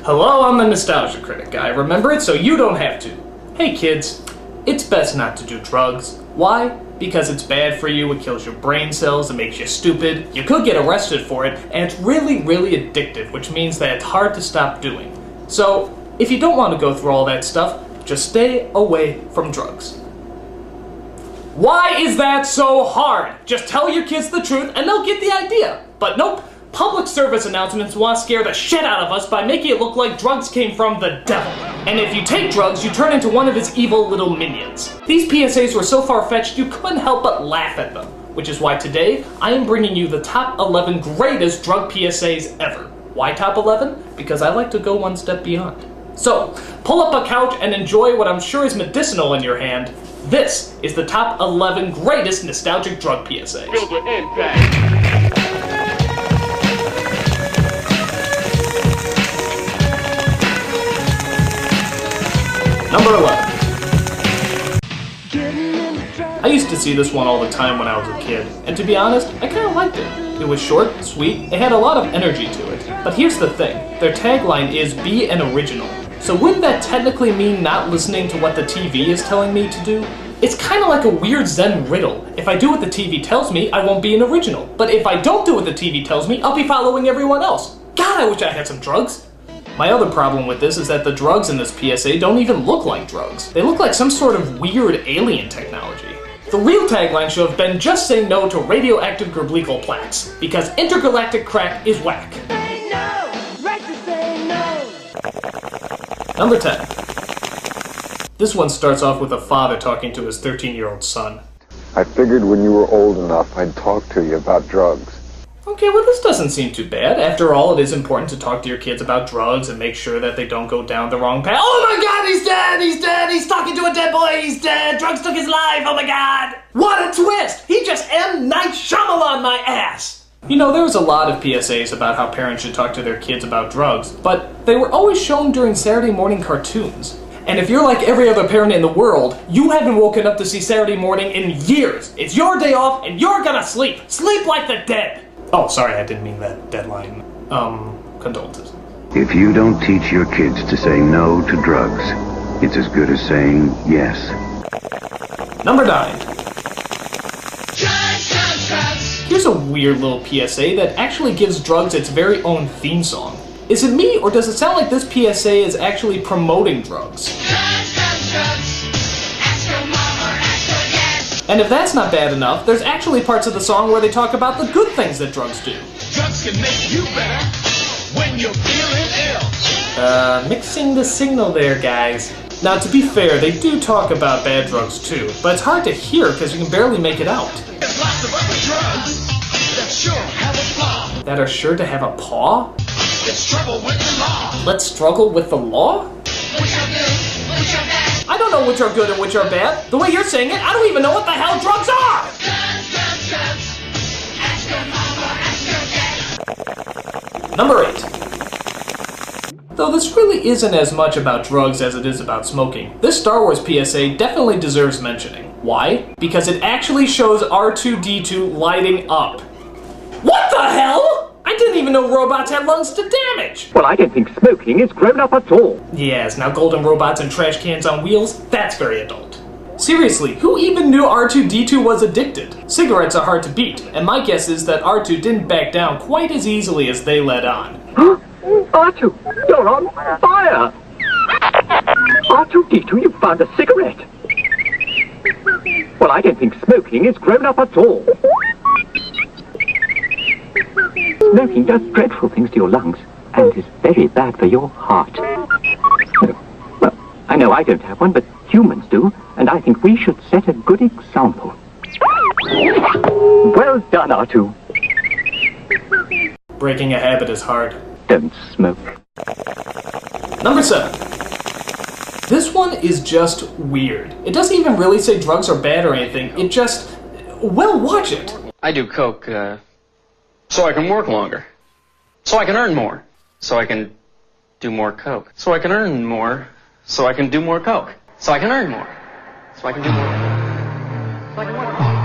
Hello, I'm the Nostalgia Critic guy. Remember it so you don't have to. Hey kids, it's best not to do drugs. Why? Because it's bad for you, it kills your brain cells, it makes you stupid, you could get arrested for it, and it's really, really addictive, which means that it's hard to stop doing. So, if you don't want to go through all that stuff, just stay away from drugs. Why is that so hard? Just tell your kids the truth and they'll get the idea. But nope. Public service announcements want to scare the shit out of us by making it look like drugs came from the devil. And if you take drugs, you turn into one of his evil little minions. These PSAs were so far-fetched you couldn't help but laugh at them. Which is why today, I am bringing you the top 11 greatest drug PSAs ever. Why top 11? Because I like to go one step beyond. So, pull up a couch and enjoy what I'm sure is medicinal in your hand. This is the top 11 greatest nostalgic drug PSAs. Filled with impact. Number 11. I used to see this one all the time when I was a kid, and to be honest, I kinda liked it. It was short, sweet, it had a lot of energy to it. But here's the thing, their tagline is be an original. So wouldn't that technically mean not listening to what the TV is telling me to do? It's kinda like a weird Zen riddle. If I do what the TV tells me, I won't be an original. But if I don't do what the TV tells me, I'll be following everyone else. God, I wish I had some drugs. My other problem with this is that the drugs in this PSA don't even look like drugs. They look like some sort of weird alien technology. The real tagline should have been just say no to radioactive Gerblical plaques, because intergalactic crack is whack. Say no! Right to say no! Number 10. This one starts off with a father talking to his 13-year-old son. I figured when you were old enough, I'd talk to you about drugs. Okay, well this doesn't seem too bad. After all, it is important to talk to your kids about drugs and make sure that they don't go down the wrong path. Oh my god, he's dead! He's dead! He's talking to a dead boy! He's dead! Drugs took his life! Oh my god! What a twist! He just M. Night Shyamalan my ass! You know, there was a lot of PSAs about how parents should talk to their kids about drugs, but they were always shown during Saturday morning cartoons. And if you're like every other parent in the world, you haven't woken up to see Saturday morning in years. It's your day off and you're gonna sleep. Sleep like the dead! Oh, sorry, I didn't mean that deadline. Condolences. If you don't teach your kids to say no to drugs, it's as good as saying yes. Number 9. Here's a weird little PSA that actually gives drugs its very own theme song. Is it me, or does it sound like this PSA is actually promoting drugs? And if that's not bad enough, there's actually parts of the song where they talk about the good things that drugs do. Drugs can make you better when you're feeling ill. Mixing the signal there, guys. Now, to be fair, they do talk about bad drugs too, but it's hard to hear because you can barely make it out. There's lots of other drugs that sure have a flaw. That are sure to have a paw? Let's struggle with the law. Let's struggle with the law? Which are good, which are bad. I don't know which are good and which are bad. The way you're saying it, I don't even know what the hell drugs are! Drugs. Ask your mama, ask your dad. Number 8. Though this really isn't as much about drugs as it is about smoking, this Star Wars PSA definitely deserves mentioning. Why? Because it actually shows R2-D2 lighting up. What the hell?! I didn't even know robots had lungs to damage! Well, I don't think smoking is grown up at all. Yes, now golden robots and trash cans on wheels, that's very adult. Seriously, who even knew R2-D2 was addicted? Cigarettes are hard to beat, and my guess is that R2 didn't back down quite as easily as they let on. R2, you're on fire! R2-D2, you found a cigarette! Well, I don't think smoking is grown up at all. Smoking does dreadful things to your lungs, and is very bad for your heart. Well, I know I don't have one, but humans do, and I think we should set a good example. Well done, R2. Breaking a habit is hard. Don't smoke. Number 7. This one is just weird. It doesn't even really say drugs are bad or anything, it just... well, watch it. I do coke, so I can work longer. So I can earn more. So I can do more coke. So I can earn more. So I can do more coke. So I can earn more. So I can do more. So I can work more.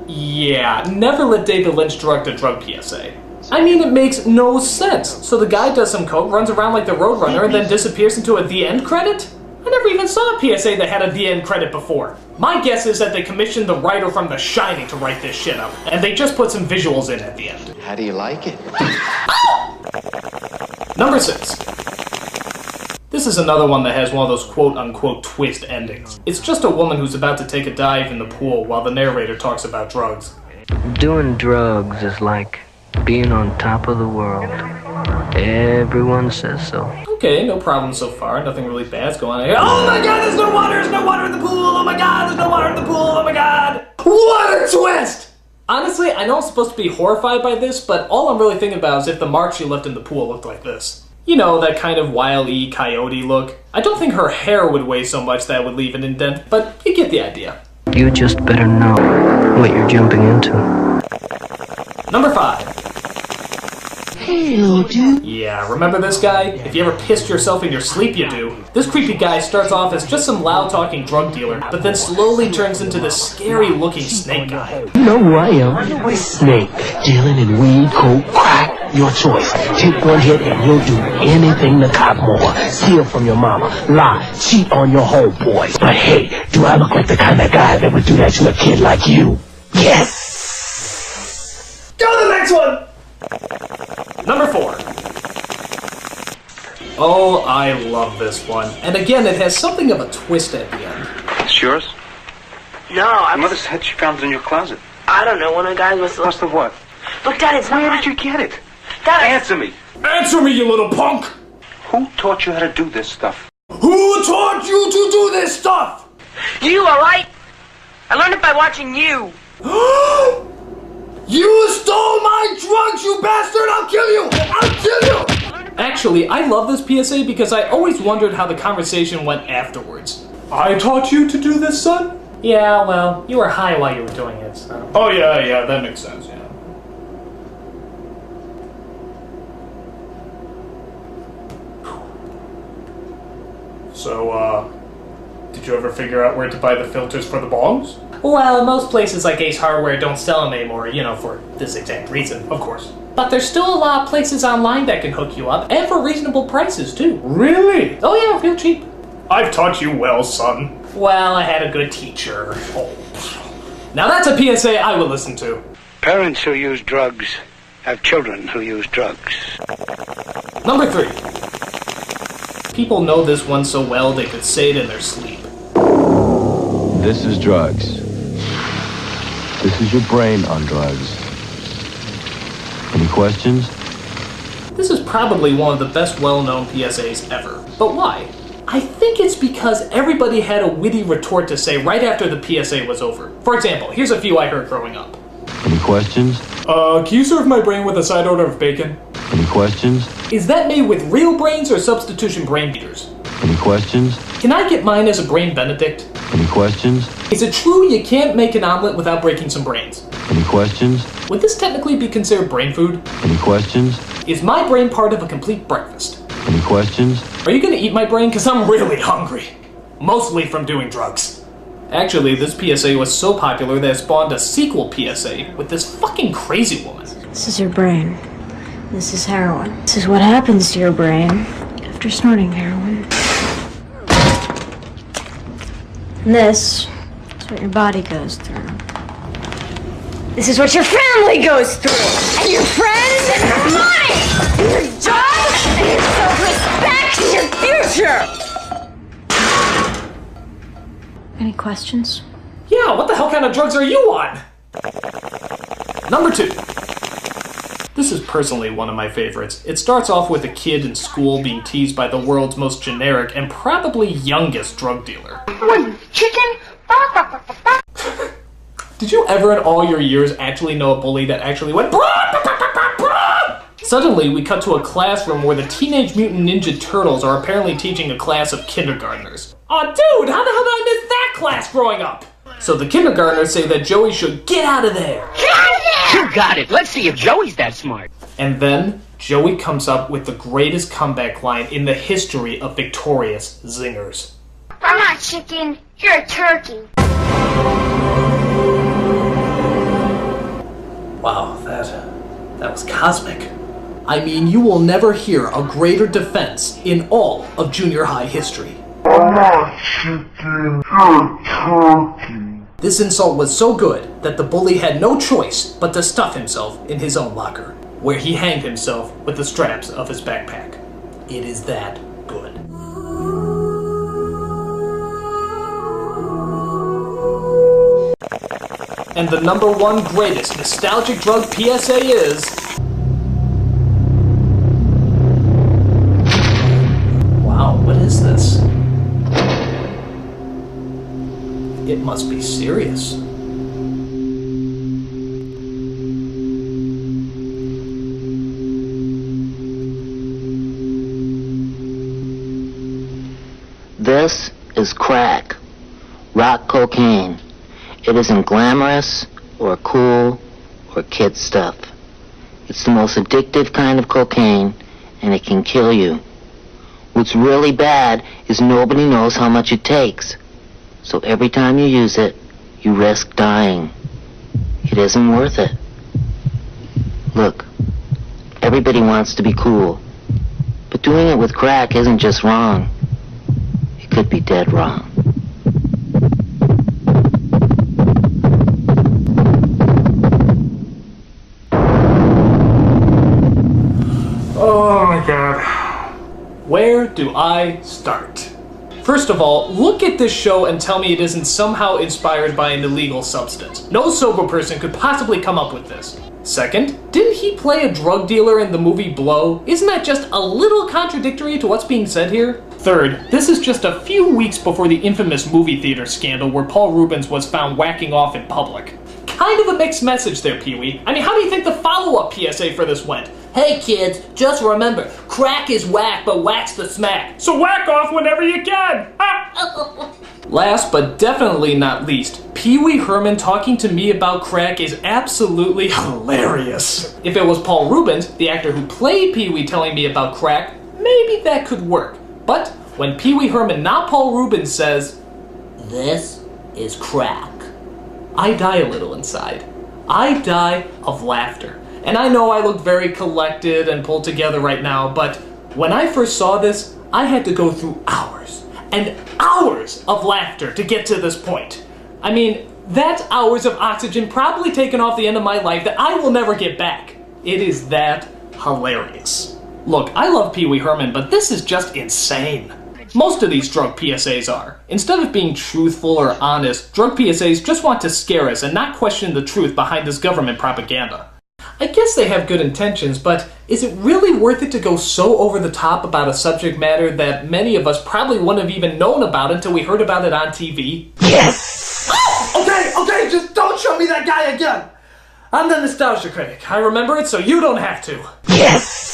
Yeah, never let David Lynch direct a drug PSA. I mean, it makes no sense. So the guy does some coke, runs around like the Roadrunner, and then disappears into a The End credit? I never even saw a PSA that had a The End credit before. My guess is that they commissioned the writer from The Shining to write this shit up, and they just put some visuals in at the end. How do you like it? Number 6. This is another one that has one of those quote-unquote twist endings. It's just a woman who's about to take a dive in the pool while the narrator talks about drugs. Doing drugs is like being on top of the world. Everyone says so. Okay, no problem so far. Nothing really bad's going on here. Oh my god, there's no water! There's no water in the pool! Oh my god, there's no water in the pool! Oh my god! What a twist! Honestly, I know I'm supposed to be horrified by this, but all I'm really thinking about is if the mark she left in the pool looked like this. You know, that kind of Wile E. Coyote look. I don't think her hair would weigh so much that it would leave an indent, but you get the idea. You just better know what you're jumping into. Number 5. Hey, little dude. Yeah, remember this guy? If you ever pissed yourself in your sleep, you do. This creepy guy starts off as just some loud-talking drug dealer, but then slowly turns into this scary-looking snake guy. You know who I am? Snake. Dealing in weed, coke, crack, your choice. Take one hit and you'll do anything to cop more. Steal from your mama, lie, cheat on your homeboys. But hey, do I look like the kind of guy that would do that to a kid like you? Yes! Go to the next one! Number 4. Oh, I love this one. And again, it has something of a twist at the end. It's yours? No, My mother said she found it in your closet. I don't know. One of the guys must Must have what? Look, Dad, it's not. Where did you get it? Dad, Answer me. Answer me, you little punk! Who taught you how to do this stuff? Who taught you to do this stuff? You, all right? I learned it by watching you. You stole my drugs, you bastard! I'll kill you! I'll kill you! Actually, I love this PSA because I always wondered how the conversation went afterwards. I taught you to do this, son? Yeah, well, you were high while you were doing it, so... Oh, yeah, that makes sense, yeah. So, did you ever figure out where to buy the filters for the bongs? Well, most places like Ace Hardware don't sell them anymore, you know, for this exact reason, of course. But there's still a lot of places online that can hook you up, and for reasonable prices, too. Really? Oh yeah, real cheap. I've taught you well, son. Well, I had a good teacher. Oh. Now that's a PSA I will listen to. Parents who use drugs have children who use drugs. Number 3. People know this one so well they could say it in their sleep. This is drugs. This is your brain on drugs. Any questions? This is probably one of the best well-known PSAs ever. But why? I think it's because everybody had a witty retort to say right after the PSA was over. For example, here's a few I heard growing up. Any questions? Can you serve my brain with a side order of bacon? Any questions? Is that made with real brains or substitution brain beaters? Any questions? Can I get mine as a brain Benedict? Any questions? Is it true you can't make an omelet without breaking some brains? Any questions? Would this technically be considered brain food? Any questions? Is my brain part of a complete breakfast? Any questions? Are you gonna eat my brain? Cause I'm really hungry. Mostly from doing drugs. Actually, this PSA was so popular that it spawned a sequel PSA with this fucking crazy woman. This is your brain. This is heroin. This is what happens to your brain after snorting heroin. And this is what your body goes through. This is what your family goes through. And your friends and your money. And your job and your self-respect and your future. Any questions? Yeah, what the hell kind of drugs are you on? Number 2. This is personally one of my favorites. It starts off with a kid in school being teased by the world's most generic and probably youngest drug dealer. What, chicken? Did you ever in all your years actually know a bully that actually went brah? Suddenly, we cut to a classroom where the Teenage Mutant Ninja Turtles are apparently teaching a class of kindergartners. Aw, dude, how the hell did I miss that class growing up? So the kindergartners say that Joey should get out of there. Get out of there! You got it. Let's see if Joey's that smart. And then, Joey comes up with the greatest comeback line in the history of victorious zingers. I'm not chicken. You're a turkey. Wow, That was cosmic. I mean, you will never hear a greater defense in all of junior high history. I'm not chicken, you're turkey. This insult was so good that the bully had no choice but to stuff himself in his own locker, where he hanged himself with the straps of his backpack. It is that good. And the #1 greatest nostalgic drug PSA is... Wow, what is this? It must be serious. This is crack, rock cocaine. It isn't glamorous or cool or kid stuff. It's the most addictive kind of cocaine, and it can kill you. What's really bad is nobody knows how much it takes. So every time you use it, you risk dying. It isn't worth it. Look, everybody wants to be cool, but doing it with crack isn't just wrong. It could be dead wrong. Oh my god. Where do I start? First of all, look at this show and tell me it isn't somehow inspired by an illegal substance. No sober person could possibly come up with this. Second, didn't he play a drug dealer in the movie Blow? Isn't that just a little contradictory to what's being said here? Third, this is just a few weeks before the infamous movie theater scandal where Paul Reubens was found whacking off in public. Kind of a mixed message there, Pee-wee. I mean, how do you think the follow-up PSA for this went? Hey kids, just remember, crack is whack, but whack's the smack. So whack off whenever you can! Last but definitely not least, Pee-wee Herman talking to me about crack is absolutely hilarious. If it was Paul Reubens, the actor who played Pee-wee, telling me about crack, maybe that could work. But when Pee-wee Herman, not Paul Reubens, says, "This is crack," I die a little inside. I die of laughter. And I know I look very collected and pulled together right now, but when I first saw this, I had to go through hours and hours of laughter to get to this point. I mean, that's hours of oxygen probably taken off the end of my life that I will never get back. It is that hilarious. Look, I love Pee-wee Herman, but this is just insane. Most of these drug PSAs are. Instead of being truthful or honest, drug PSAs just want to scare us and not question the truth behind this government propaganda. I guess they have good intentions, but is it really worth it to go so over the top about a subject matter that many of us probably wouldn't have even known about until we heard about it on TV? Yes! Okay, just don't show me that guy again! I'm the Nostalgia Critic. I remember it so you don't have to. Yes!